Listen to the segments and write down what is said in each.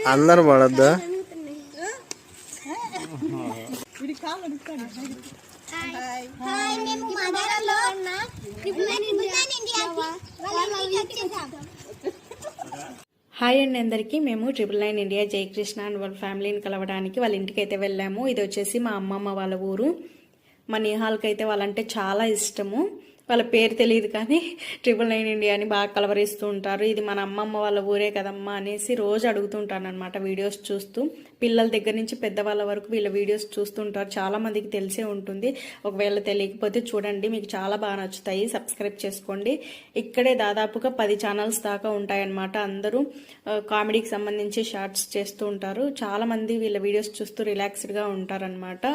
అందరు పడద్దా? హాయ్ అండి అందరికీ. మేము 999 ఇండియా జయకృష్ణ అండ్ వాళ్ళ ఫ్యామిలీని కలవడానికి వాళ్ళ ఇంటికి అయితే వెళ్ళాము. ఇది వచ్చేసి మా అమ్మమ్మ వాళ్ళ ఊరు. మా నిహాల్కి అయితే వాళ్ళంటే చాలా ఇష్టము. వాళ్ళ పేరు తెలియదు కానీ 999 ఇండియా అని బాగా కలవరిస్తూ ఉంటారు. ఇది మన అమ్మమ్మ వాళ్ళ ఊరే కదమ్మా అనేసి రోజు అడుగుతుంటాను అనమాట వీడియోస్ చూస్తూ. పిల్లల దగ్గర నుంచి పెద్దవాళ్ళ వరకు వీళ్ళ వీడియోస్ చూస్తుంటారు. చాలా మందికి తెలిసే ఉంటుంది. ఒకవేళ తెలియకపోతే చూడండి, మీకు చాలా బాగా నచ్చుతాయి. సబ్స్క్రైబ్ చేసుకోండి. ఇక్కడే దాదాపుగా 10 ఛానల్స్ దాకా ఉంటాయన్నమాట. అందరూ కామెడీకి సంబంధించి షార్ట్స్ చేస్తూ ఉంటారు. చాలా మంది వీళ్ళ వీడియోస్ చూస్తూ రిలాక్స్డ్గా ఉంటారనమాట.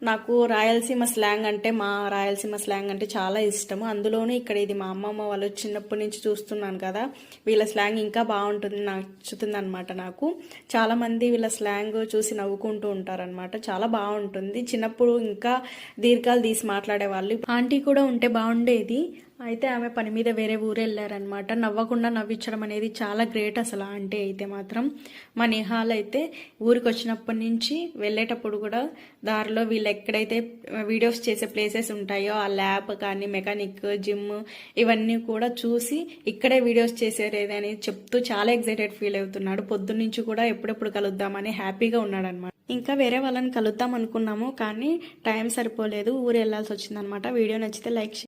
నాకు రాయలసీమ స్లాంగ్ అంటే, మా రాయలసీమ స్లాంగ్ అంటే చాలా ఇష్టము. అందులోనూ ఇక్కడ ఇది మా అమ్మమ్మ వాళ్ళు చిన్నప్పటి నుంచి చూస్తున్నాను కదా, వీళ్ళ స్లాంగ్ ఇంకా బాగుంటుంది, నచ్చుతుంది అనమాట. నాకు చాలామంది వీళ్ళ స్లాంగ్ చూసి నవ్వుకుంటూ ఉంటారనమాట. చాలా బాగుంటుంది. చిన్నప్పుడు ఇంకా దీర్ఘాలు తీసి మాట్లాడేవాళ్ళు. ఆంటీ కూడా ఉంటే బాగుండేది. అయితే ఆమె పని మీద వేరే ఊరు వెళ్ళారనమాట. నవ్వకుండా నవ్వించడం అనేది చాలా గ్రేట్ అసలు ఆంటీ అయితే మాత్రం. మా నిహాల్ అయితే ఊరికి వచ్చినప్పటి నుంచి వెళ్ళేటప్పుడు కూడా దారిలో వీళ్ళు ఎక్కడైతే వీడియోస్ చేసే ప్లేసెస్ ఉంటాయో ఆ ల్యాబ్ కానీ మెకానిక్ జిమ్ ఇవన్నీ కూడా చూసి ఇక్కడే వీడియోస్ చేసేదని చెప్తూ చాలా ఎక్సైటెడ్ ఫీల్ అవుతున్నాడు. పొద్దున్నుంచి కూడా ఎప్పుడెప్పుడు కలుద్దామని హ్యాపీగా ఉన్నాడు అనమాట. ఇంకా వేరే వాళ్ళని కలుద్దాం అనుకున్నాము కానీ టైం సరిపోలేదు, ఊరు వెళ్ళాల్సి వచ్చిందనమాట. వీడియో నచ్చితే లైక్